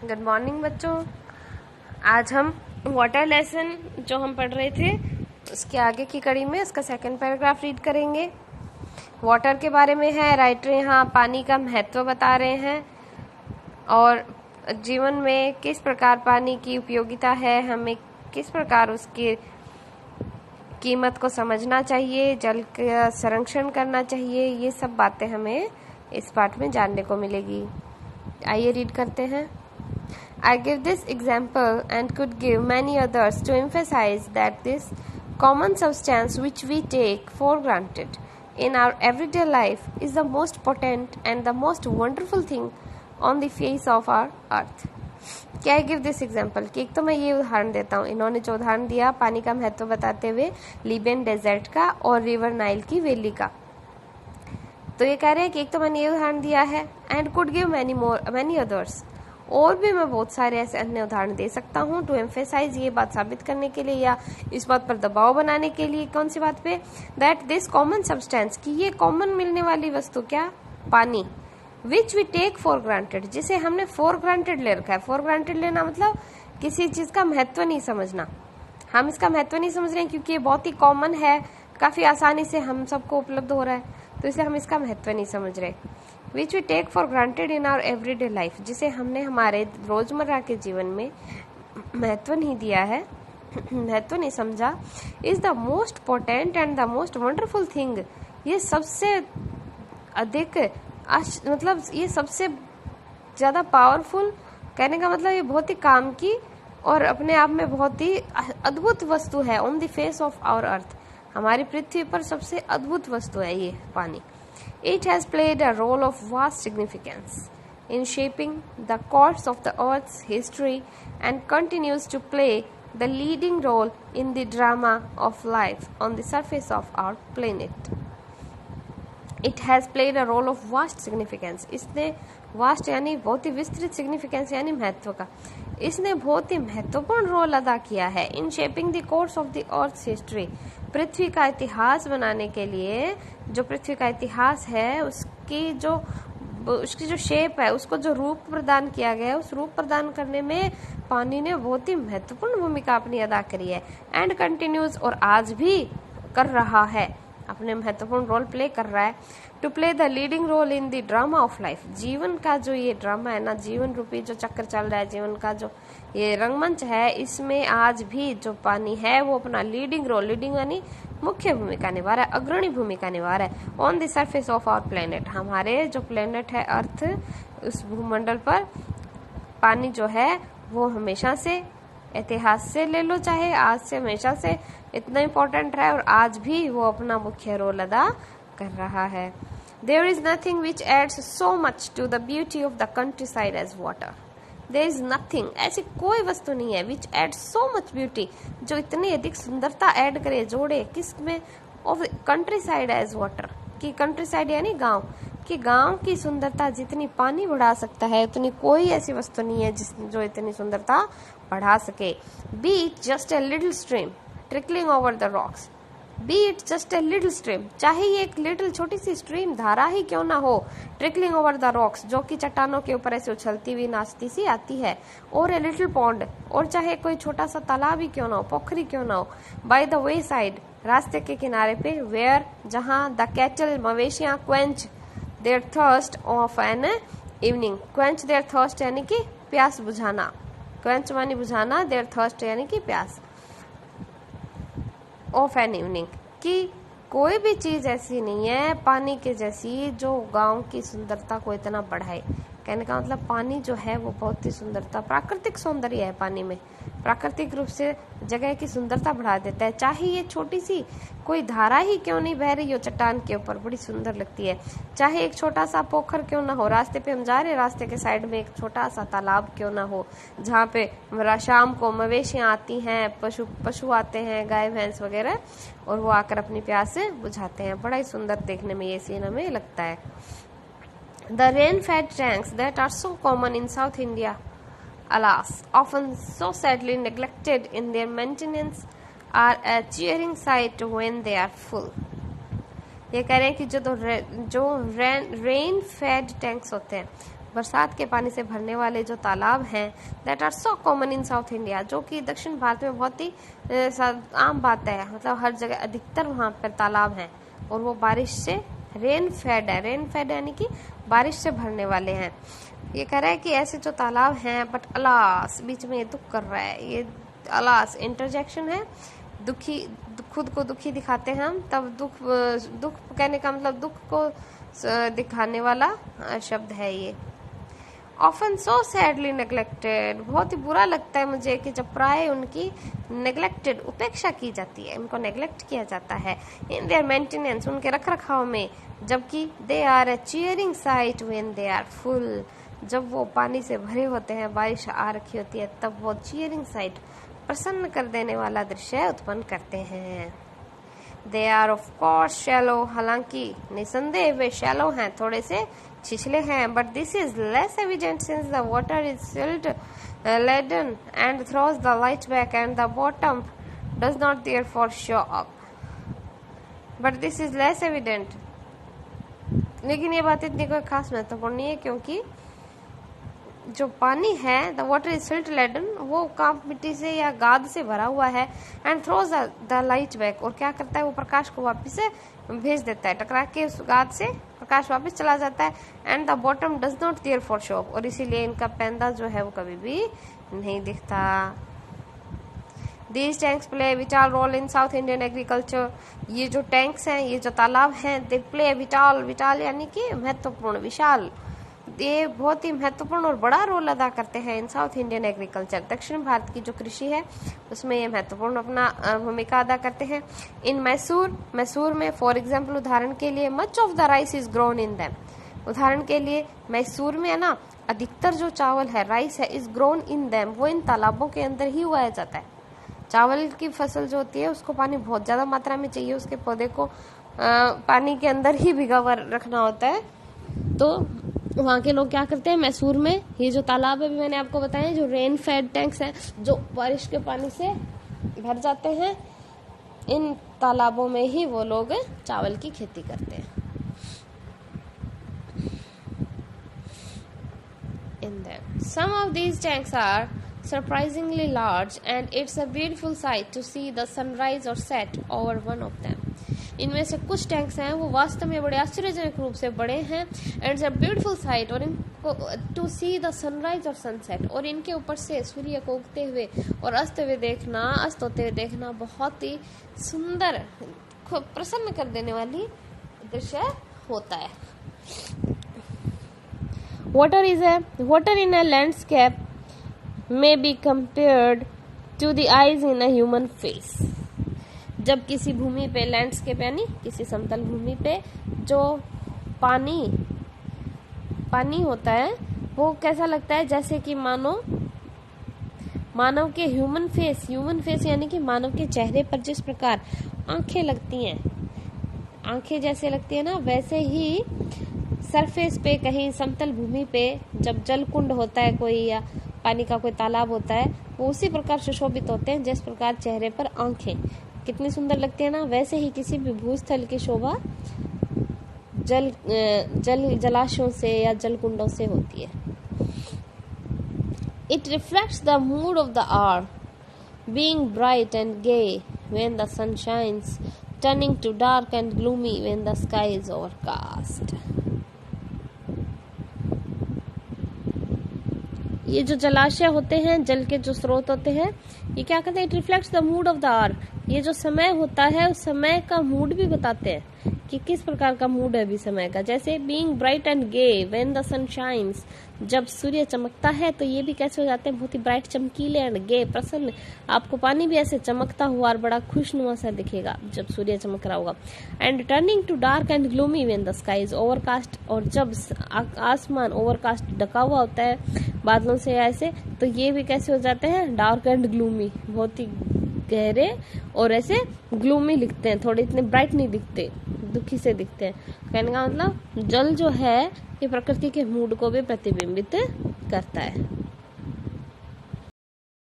Good morning बच्चों। आज हम वाटर लेसन जो हम पढ़ रहे थे उसके आगे की कड़ी में उसका सेकंड पैराग्राफ रीड करेंगे। वाटर के बारे में है। राइटर यहाँ पानी का महत्व बता रहे हैं और जीवन में किस प्रकार पानी की उपयोगिता है, हमें किस प्रकार उसकी कीमत को समझना चाहिए, जल का संरक्षण करना चाहिए, ये सब बातें हमें इस पाठ में जानने को मिलेगी। आइए रीड करते हैं। I give this example and could give many others to emphasize that this common substance which we take for granted in our everyday life is the most potent and the most wonderful thing on the face of our earth. क्या I give this example कि एक तो मैं ये उदाहरण देता हूँ। इन्होंने जो उदाहरण दिया पानी का महत्व बताते हुए लीबियन डेजर्ट का और रिवर नाइल की वैली का, तो ये कह रहे हैं कि एक तो मैंने ये उदाहरण दिया है and could give many others, और भी मैं बहुत सारे ऐसे अन्य उदाहरण दे सकता हूँ टू एम्फेसाइज, ये बात साबित करने के लिए या इस बात पर दबाव बनाने के लिए। कौन सी बात पे? दैट दिस कॉमन सब्सटेंस, कि ये कॉमन मिलने वाली वस्तु क्या? पानी। Which we take for granted, जिसे हमने फॉर ग्रांटेड ले रखा है। फॉर ग्रांटेड लेना मतलब किसी चीज का महत्व नहीं समझना। हम इसका महत्व नहीं समझ रहे हैं क्योंकि ये बहुत ही कॉमन है, काफी आसानी से हम सबको उपलब्ध हो रहा है, तो इसलिए हम इसका महत्व नहीं समझ रहे। Which we take for granted in our everyday life, जिसे हमने हमारे रोजमर्रा के जीवन में महत्व नहीं दिया है, महत्व नहीं समझा। Is the most potent and the most wonderful thing, ये सबसे अधिक मतलब ये सबसे ज्यादा पावरफुल, कहने का मतलब ये बहुत ही काम की और अपने आप में बहुत ही अद्भुत वस्तु है। On the face of our earth, हमारी पृथ्वी पर सबसे अद्भुत वस्तु है ये पानी। It has played a role of vast significance in shaping the course of the Earth's history and continues to play the leading role in the drama of life on the surface of our planet. It has played a role of vast significance. इसने vast यानी बहुत ही विस्तृत, significance यानी महत्व का, इसने बहुत ही महत्वपूर्ण रोल अदा किया है in shaping the course of the earth history, पृथ्वी का इतिहास बनाने के लिए। जो पृथ्वी का इतिहास है उसकी जो शेप है, उसको जो रूप प्रदान किया गया है, उस रूप प्रदान करने में पानी ने बहुत ही महत्वपूर्ण भूमिका अपनी अदा करी है। एंड कंटिन्यूज, और आज भी कर रहा है, अपने महत्वपूर्ण रोल प्ले कर रहा है। To play the leading role in the drama of life, जीवन का जो ये ड्रामा है ना, जीवन रूपी जो चक्कर चल रहा है, जीवन का जो ये रंगमंच है, इसमें आज भी जो पानी है वो अपना लीडिंग रोल, लीडिंग यानी मुख्य भूमिका निभा रहा है, अग्रणी भूमिका निभा रहा है। On the surface of our planet, हमारे जो प्लेनेट है अर्थ, उस भूमंडल पर पानी जो है वो हमेशा से, इतिहास से ले लो चाहे आज से, हमेशा से इतना इम्पोर्टेंट है और आज भी वो अपना मुख्य रोल अदा कर रहा है। There is nothing which adds so much to the beauty of the countryside as water. There is nothing, ऐसी कोई वस्तु नहीं है which adds so much beauty, जो इतनी अधिक सुंदरता ऐड करे, जोड़े, किसमें? of countryside as water, कि countryside यानी गांव, कि गांव की सुंदरता जितनी पानी बढ़ा सकता है उतनी कोई ऐसी वस्तु नहीं है जो इतनी सुंदरता बढ़ा सके। Be it just a little stream trickling over the rocks, be it just a little stream, चाहे ये एक लिटिल छोटी सी स्ट्रीम, धारा ही क्यों ना हो, ट्रिकलिंग ओवर द रॉक्स, जो कि चट्टानों के ऊपर ऐसे उछलती हुई नाचती सी आती है, और ए लिटिल पॉन्ड, और चाहे कोई छोटा सा तालाब ही क्यों ना हो, पोखरी क्यों ना हो, बाय द वे साइड, रास्ते के किनारे पे, वेयर, जहाँ द कैटल, मवेशियां, quench their thirst of an evening, quench their thirst यानी कि प्यास बुझाना, क्वेंच मानी बुझाना, देयर थर्स्ट यानी कि प्यास, ऑफ एन इवनिंग, कि कोई भी चीज ऐसी नहीं है पानी के जैसी जो गांव की सुंदरता को इतना बढ़ाए। कहने का मतलब पानी जो है वो बहुत ही सुंदरता, प्राकृतिक सौंदर्य है पानी में, प्राकृतिक रूप से जगह की सुंदरता बढ़ा देता है। चाहे ये छोटी सी कोई धारा ही क्यों नहीं बह रही हो चट्टान के ऊपर, बड़ी सुंदर लगती है। चाहे एक छोटा सा पोखर क्यों ना हो, रास्ते पे हम जा रहे हैं, रास्ते के साइड में एक छोटा सा तालाब क्यों ना हो, जहाँ पे शाम को मवेशियां आती हैं, पशु आते हैं, गाय भैंस वगैरह, और वो आकर अपनी प्यास बुझाते हैं। बड़ा ही सुंदर देखने में ये सीन हमें लगता है। The rain-fed tanks that are so common in South India, alas, often so sadly neglected in their maintenance, are a cheering sight when they are full. ये कह रहे हैं कि जो रेन फेड टैंक्स होते हैं बरसात के पानी से भरने वाले जो तालाब हैं that are so common in South India, जो कि दक्षिण भारत में बहुत ही आम बात है, मतलब हर जगह अधिकतर वहाँ पर तालाब हैं और वो बारिश से रेन फेड है, रेन फेड यानी कि बारिश से भरने वाले हैं। ये कह रहा है कि ऐसे जो तालाब हैं, बट अलास बीच में ये दुख कर रहा है, ये अलास इंटरजेक्शन है, दुखी, खुद को दुखी दिखाते हैं हम, तब दुख कहने का मतलब दुख को दिखाने वाला शब्द है ये। ऑफन सो सैडली नेग्लेक्टेड, बहुत ही बुरा लगता है मुझे कि जब प्राय उनकी नेग्लेक्टेड उपेक्षा की जाती है, उनको नेग्लेक्ट किया जाता है इन देयर मेंटेनेंस, उनके रख रखाव में, जबकि they are a cheering sight when they are full, जब वो पानी से भरे होते हैं, बारिश आ रखी होती है, तब वो चीयरिंग साइट, प्रसन्न कर देने वाला दृश्य उत्पन्न करते हैं। They are of course shallow, हालांकि निसंदेह वे शैलो हैं, थोड़े से छिछले हैं, but this is less evident since the water is silt laden and throws the light back and the bottom does not therefore show up, but this is less evident. लेकिन ये बात इतनी कोई खास महत्वपूर्ण नहीं है, क्योंकि जो पानी है the water is silt laden, वो कांप मिट्टी से या गाद से भरा हुआ है, and throws the light back, और क्या करता है वो प्रकाश को वापस से भेज देता है, टकरा के उस गाद से प्रकाश वापस चला जाता है, and the bottom does not therefore show up, और इसीलिए इनका पैंदा जो है वो कभी भी नहीं दिखता। These tanks play a vital role in South Indian agriculture, ये जो टैंक्स हैं, ये जो तालाब हैं, they play a vital यानी कि महत्वपूर्ण, विशाल, ये बहुत ही महत्वपूर्ण और बड़ा रोल अदा करते हैं इन साउथ इंडियन एग्रीकल्चर, दक्षिण भारत की जो कृषि है उसमें ये महत्वपूर्ण अपना भूमिका अदा करते हैं। इन मैसूर में फॉर एग्जाम्पल, उदाहरण के लिए, much of the rice is grown in them, उदाहरण के लिए मैसूर में है ना, अधिकतर जो चावल है, राइस है, इज ग्रोन इन दैम, वो इन तालाबों के अंदर ही उगाया जाता है। चावल की फसल जो होती है उसको पानी बहुत ज्यादा मात्रा में चाहिए, उसके पौधे को पानी के अंदर ही भिगा हुआ रखना होता है, तो वहाँ के लोग क्या करते हैं, मैसूर में ये जो तालाब है भी मैंने आपको बताया, जो रेन फेड टैंक्स हैं, जो बारिश के पानी से भर जाते हैं, इन तालाबों में ही वो लोग चावल की खेती करते हैं। In them, some of these tanks are surprisingly large, and it's a beautiful sight to see the sunrise or set over one of them. इनमें से कुछ टैंक्स हैं वो वास्तव में बड़े आश्चर्यजनक रूप से बड़े हैं, and it's a beautiful sight, और इनको टू सी द सनराइज और सनसेट, और इनके ऊपर से सूर्य को उगते हुए और अस्त होते हुए देखना बहुत ही सुंदर, प्रसन्न कर देने वाली दृश्य होता है। Water in a landscape may be compared to the eyes in a human face. जब किसी भूमि पे, लैंडस्केप यानी किसी समतल भूमि पे जो पानी होता है वो कैसा लगता है, जैसे कि मानव के ह्यूमन फेस यानी कि मानव के चेहरे पर जिस प्रकार आंखें लगती हैं, आंखें जैसे लगती है ना, वैसे ही सरफेस पे, कहीं समतल भूमि पे जब जल कुंड होता है कोई, या पानी का कोई तालाब होता है, वो उसी प्रकार सुशोभित होते हैं जिस प्रकार चेहरे पर आंखें कितनी सुंदर लगती है ना, वैसे ही किसी भी भूस्थल की शोभा जलाशयों से या जल कुंडों से होती है। It reflects the mood of the hour, being bright and gay when the sun shines, turning to dark and gloomy when the sky is overcast. ये जो जलाशय होते हैं, जल के जो स्रोत होते हैं, ये क्या कहते हैं, it reflects the mood of the hour, ये जो समय होता है उस समय का मूड भी बताते हैं कि किस प्रकार का मूड है अभी समय का। जैसे being bright and gay when the sun shines, जब सूर्य चमकता है तो ये भी कैसे हो जाते हैं, बहुत ही ब्राइट, चमकीले, एंड गे, प्रसन्न, आपको पानी भी ऐसे चमकता हुआ और बड़ा खुशनुमा सा दिखेगा जब सूर्य चमक रहा होगा। And turning to dark and gloomy when the sky is overcast, और जब आसमान ओवरकास्ट ढका हुआ होता है बादलों से ऐसे, तो ये भी कैसे हो जाते हैं, डार्क एंड ग्लूमी, बहुत ही गहरे और ऐसे ग्लूमी लिखते हैं, थोड़े इतने ब्राइट नहीं दिखते, दुखी से दिखते हैं। कहने का मतलब जल जो है ये प्रकृति के मूड को भी प्रतिबिंबित करता है।